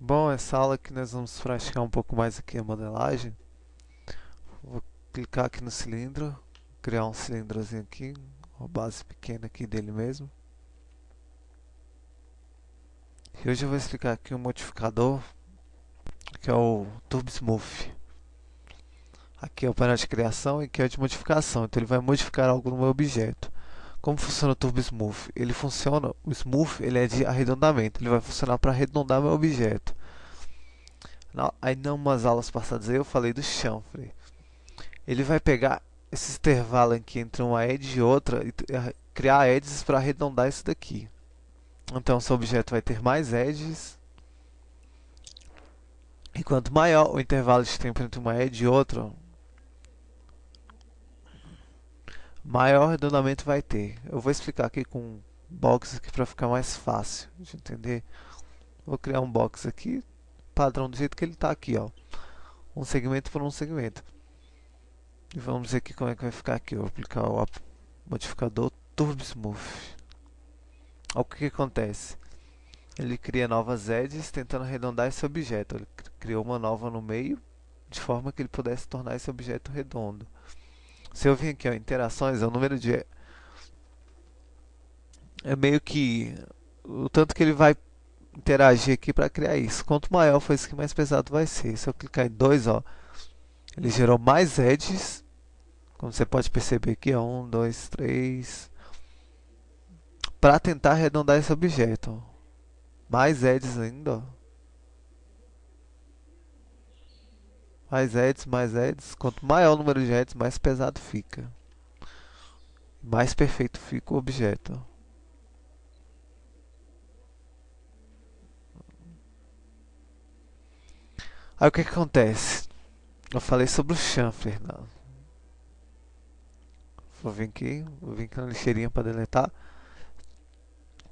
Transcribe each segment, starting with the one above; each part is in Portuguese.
Bom, essa aula aqui nós vamos praticar um pouco mais aqui a modelagem. Vou clicar aqui no cilindro, criar um cilindrozinho aqui, uma base pequena aqui dele mesmo. E hoje eu vou explicar aqui um modificador, que é o Turbo Smooth. Aqui é o painel de criação e aqui é o de modificação, então ele vai modificar algo no meu objeto. Como funciona o Turbo Smooth? Ele funciona, o Smooth ele é de arredondamento, ele vai funcionar para arredondar meu objeto. Aí, em umas aulas passadas eu falei do chanfre. Ele vai pegar esse intervalo aqui entre uma edge e outra e criar edges para arredondar isso daqui. Então, seu objeto vai ter mais edges. E quanto maior o intervalo de tempo entre uma edge e outra, maior arredondamento vai ter. Eu vou explicar aqui com box aqui para ficar mais fácil de entender. Vou criar um box aqui, padrão do jeito que ele está aqui, ó. Um segmento por um segmento. E vamos ver aqui como é que vai ficar aqui. Eu vou aplicar o modificador Turbo Smooth. Olha o que acontece. Ele cria novas edges tentando arredondar esse objeto. Ele criou uma nova no meio, de forma que ele pudesse tornar esse objeto redondo. Se eu vir aqui, ó, interações, é o número de... É meio que o tanto que ele vai interagir aqui para criar isso. Quanto maior for isso, que mais pesado vai ser. Se eu clicar em 2, ó, ele gerou mais edges. Como você pode perceber aqui, ó, 1, 2, 3. Para tentar arredondar esse objeto. Mais edges ainda, ó. Mais edges, mais edges. Quanto maior o número de edges, mais pesado fica. Mais perfeito fica o objeto. Aí o que acontece? Eu falei sobre o chanfler. Não. Vou vir aqui na lixeirinha para deletar.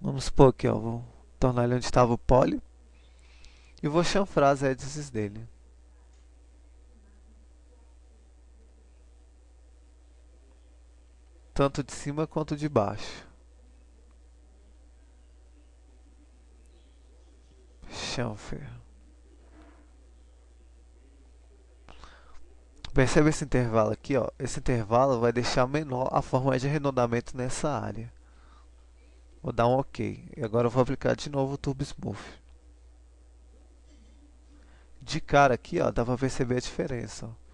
Vamos supor aqui, ó, vou tornar ele onde estava o poly. E vou chanfrar as edges dele. Tanto de cima quanto de baixo. Chanfer. Percebe esse intervalo aqui, ó? Esse intervalo vai deixar menor a forma de arredondamento nessa área. Vou dar um OK. E agora eu vou aplicar de novo o Turbo Smooth. De cara aqui, ó, dá pra perceber a diferença, ó.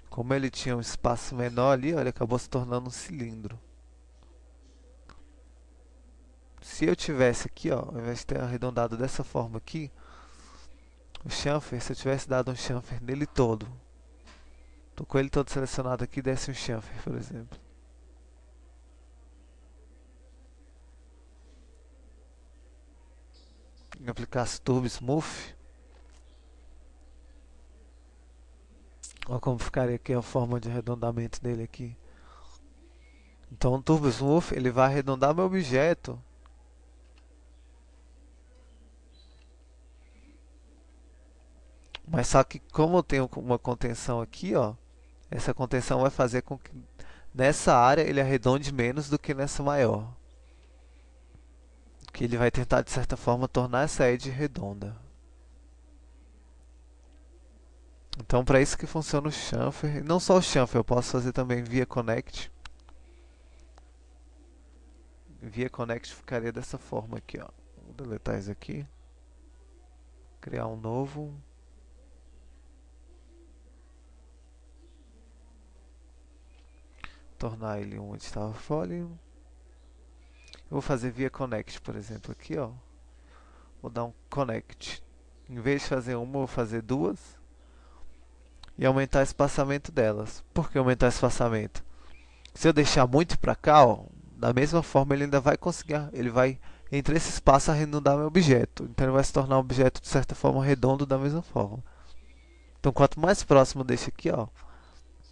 Como ele tinha um espaço menor ali, ó, ele acabou se tornando um cilindro. Se eu tivesse aqui, ó, ao invés de ter arredondado dessa forma aqui, o chamfer, se eu tivesse dado um chamfer nele todo, tô com ele todo selecionado aqui, desse um chamfer, por exemplo. E aplicasse Turbo Smooth, olha como ficaria aqui a forma de arredondamento dele aqui. Então o Turbo Smooth, ele vai arredondar meu objeto. Mas só que como eu tenho uma contenção aqui, ó, essa contenção vai fazer com que nessa área ele arredonde menos do que nessa maior. Que ele vai tentar de certa forma tornar essa edge redonda. Então para isso que funciona o chamfer. E não só o chamfer, eu posso fazer também via connect. Via connect ficaria dessa forma aqui, ó. Vou deletar isso aqui. Criar um novo. Tornar ele um editor folio. Eu vou fazer via connect, por exemplo, aqui, ó. Vou dar um connect. Em vez de fazer uma, eu vou fazer duas. E aumentar o espaçamento delas. Por que aumentar o espaçamento? Se eu deixar muito para cá, ó, da mesma forma ele ainda vai conseguir, ele vai entre esse espaço arredondar meu objeto. Então ele vai se tornar um objeto de certa forma redondo da mesma forma. Então quanto mais próximo desse aqui, ó,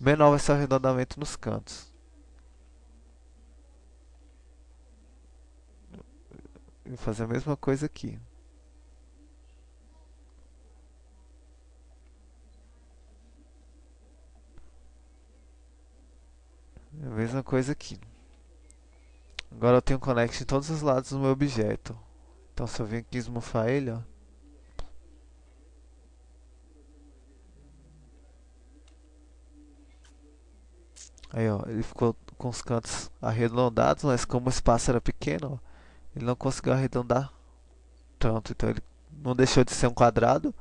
menor vai ser o arredondamento nos cantos. Vou fazer a mesma coisa aqui. A mesma coisa aqui. Agora eu tenho connect em todos os lados do meu objeto. Então se eu vir aqui esmufar ele, ó. Aí, ó, ele ficou com os cantos arredondados, mas como o espaço era pequeno, ó, ele não conseguiu arredondar tanto. Então ele não deixou de ser um quadrado,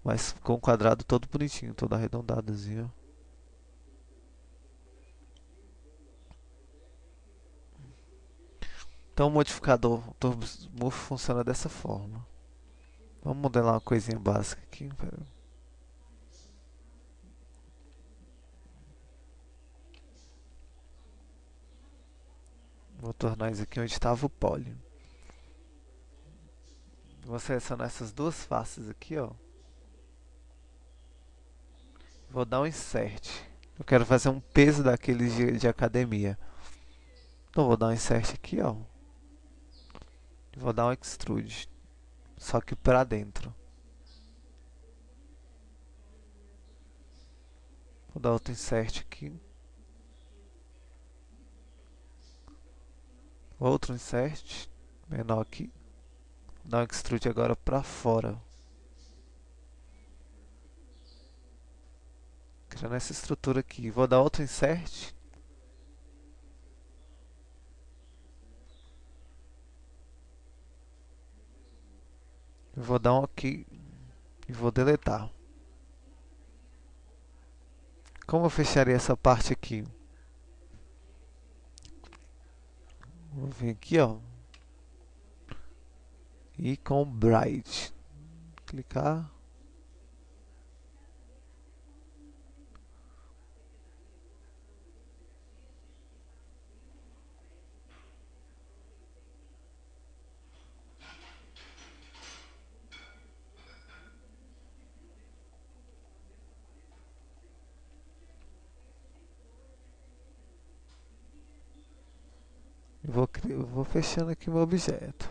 mas ficou um quadrado todo bonitinho, todo arredondadozinho. Então o modificador Turbo Smooth funciona dessa forma. Vamos modelar uma coisinha básica aqui. Pera. Vou tornar isso aqui onde estava o poly. Vou selecionar essas duas faces aqui, ó. Vou dar um insert. Eu quero fazer um peso daqueles de academia. Então vou dar um insert aqui, ó. Vou dar um extrude. Só que para dentro. Vou dar outro insert aqui. Outro insert. Menor aqui. Vou dar um extrude agora para fora. Criando essa estrutura aqui. Vou dar outro insert. Vou dar um OK. E vou deletar. Como eu fecharia essa parte aqui? Vou vir aqui, ó. E com Bright. Clicar. Vou fechando aqui o meu objeto.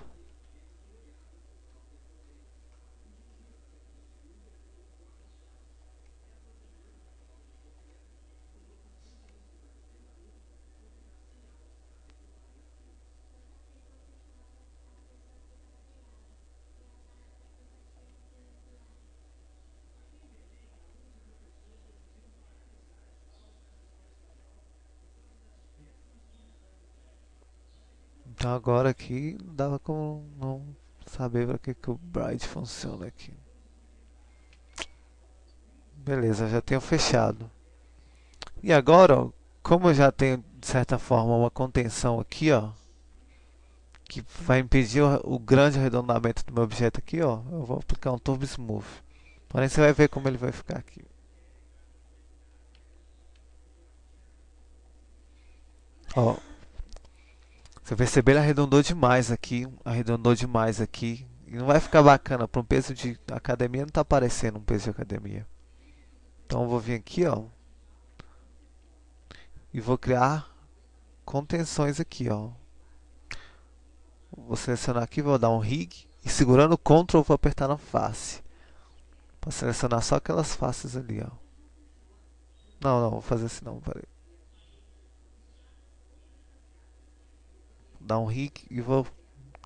Então agora aqui dava como não saber para que o Bright funciona aqui. Beleza, já tenho fechado. E agora, ó, como eu já tenho de certa forma uma contenção aqui, ó, que vai impedir o grande arredondamento do meu objeto aqui, ó, eu vou aplicar um Turbo Smooth. Porém você vai ver como ele vai ficar aqui. Ó, você percebeu, ele arredondou demais aqui, arredondou demais aqui. E não vai ficar bacana, para um peso de academia não está aparecendo um peso de academia. Então eu vou vir aqui, ó, e vou criar contenções aqui, ó. Vou selecionar aqui, vou dar um rig e segurando o Ctrl vou apertar na face para selecionar só aquelas faces ali, ó. Não, vou fazer assim não, peraí. Vou dar um rig e vou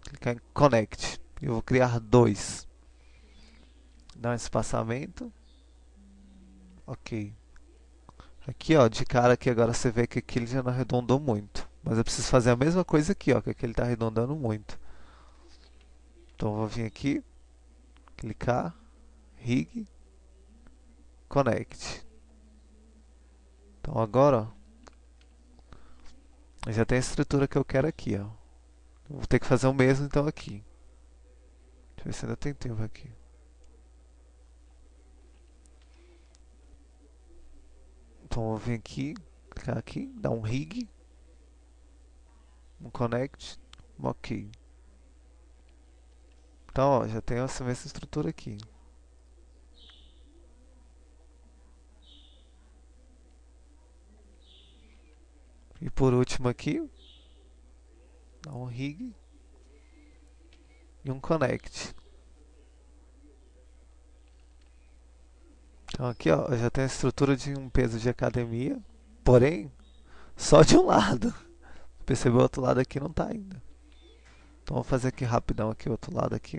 clicar em Connect. E vou criar dois. Dar um espaçamento. Ok. Aqui, ó, de cara aqui agora você vê que aqui ele já não arredondou muito. Mas eu preciso fazer a mesma coisa aqui, ó, que aqui ele está arredondando muito. Então eu vou vir aqui, clicar, rig, connect. Então agora, ó, eu já tenho a estrutura que eu quero aqui, ó. Eu vou ter que fazer o mesmo então aqui. Deixa eu ver se ainda tem tempo aqui. Então eu vou vir aqui, clicar aqui, dar um rig, um connect, um ok. Então, ó, já tenho essa mesma estrutura aqui. E por último aqui, dá um rig e um connect. Então aqui, ó, eu já tenho a estrutura de um peso de academia, porém, só de um lado. Percebeu? O outro lado aqui não está ainda. Então vou fazer aqui rapidão aqui, outro lado aqui.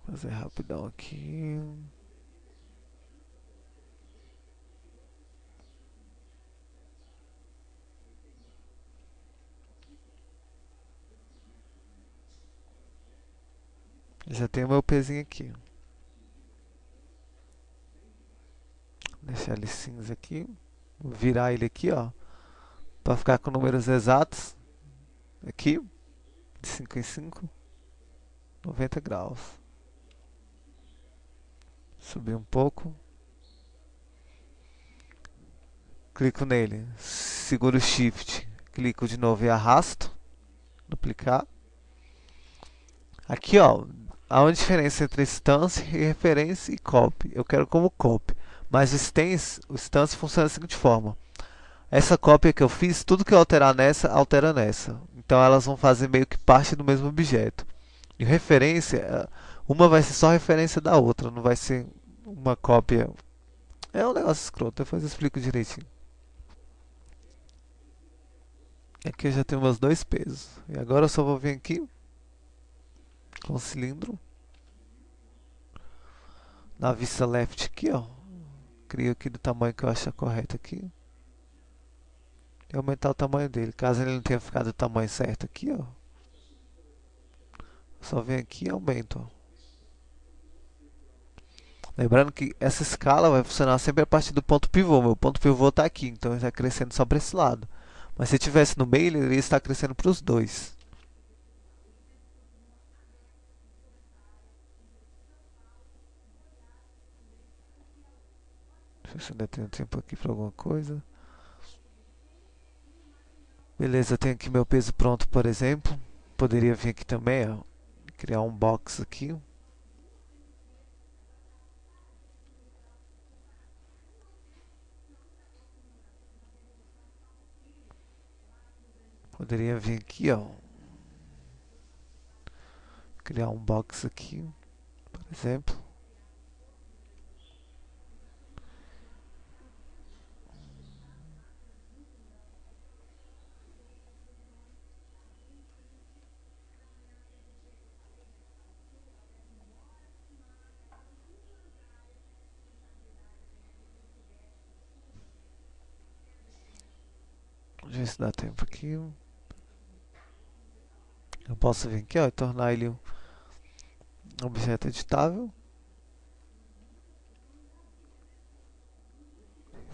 Fazer rapidão aqui. Já tenho meu pezinho aqui. Deixar ele cinza aqui. Vou virar ele aqui, ó. Pra ficar com números exatos. Aqui. De 5 em 5. 90 graus. Subir um pouco. Clico nele. Seguro o Shift. Clico de novo e arrasto. Duplicar. Aqui, ó. Há uma diferença entre instância e referência e copy. Eu quero como copy. Mas o stance funciona da seguinte forma. Essa cópia que eu fiz, tudo que eu alterar nessa, altera nessa. Então elas vão fazer meio que parte do mesmo objeto. E referência, uma vai ser só referência da outra, não vai ser uma cópia. É um negócio escroto, depois eu explico direitinho. Aqui eu já tenho meus dois pesos. E agora eu só vou vir aqui com o cilindro. Na vista left aqui, ó. Crio aqui do tamanho que eu acho correto aqui. E aumentar o tamanho dele. Caso ele não tenha ficado do tamanho certo aqui, ó. Só vem aqui e aumento, ó. Lembrando que essa escala vai funcionar sempre a partir do ponto pivô. Meu ponto pivô está aqui, então ele está crescendo só para esse lado. Mas se estivesse no meio, ele iria estar crescendo para os dois. Deixa eu ver se ainda tenho tempo aqui para alguma coisa. Beleza, eu tenho aqui meu peso pronto, por exemplo. Poderia vir aqui também, ó, criar um box aqui. Poderia vir aqui, ó, criar um box aqui, por exemplo. Deixa eu ver se dá tempo aqui. Eu posso vir aqui, ó, e tornar ele um objeto editável.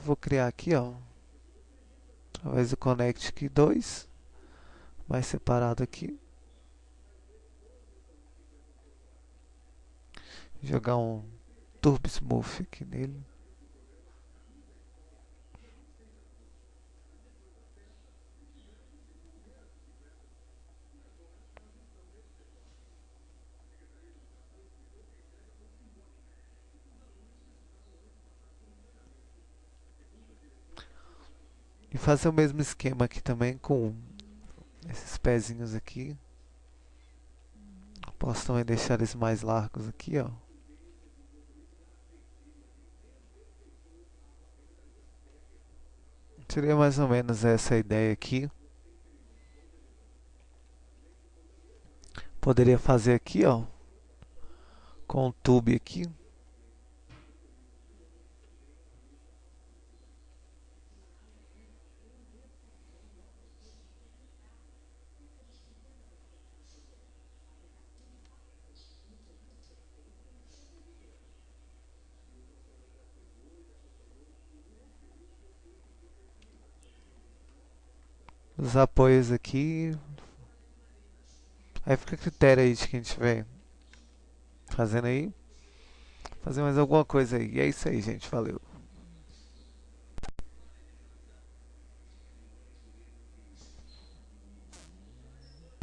Vou criar aqui, ó, através do Connect aqui 2, mais separado aqui. Jogar um Turbo Smooth aqui nele. E fazer o mesmo esquema aqui também com esses pezinhos aqui. Posso também deixar eles mais largos aqui, ó. Seria mais ou menos essa a ideia aqui. Poderia fazer aqui, ó, com o tube aqui. Os apoios aqui. Aí fica a critério aí de quem estiver fazendo aí. Fazer mais alguma coisa aí. E é isso aí, gente. Valeu.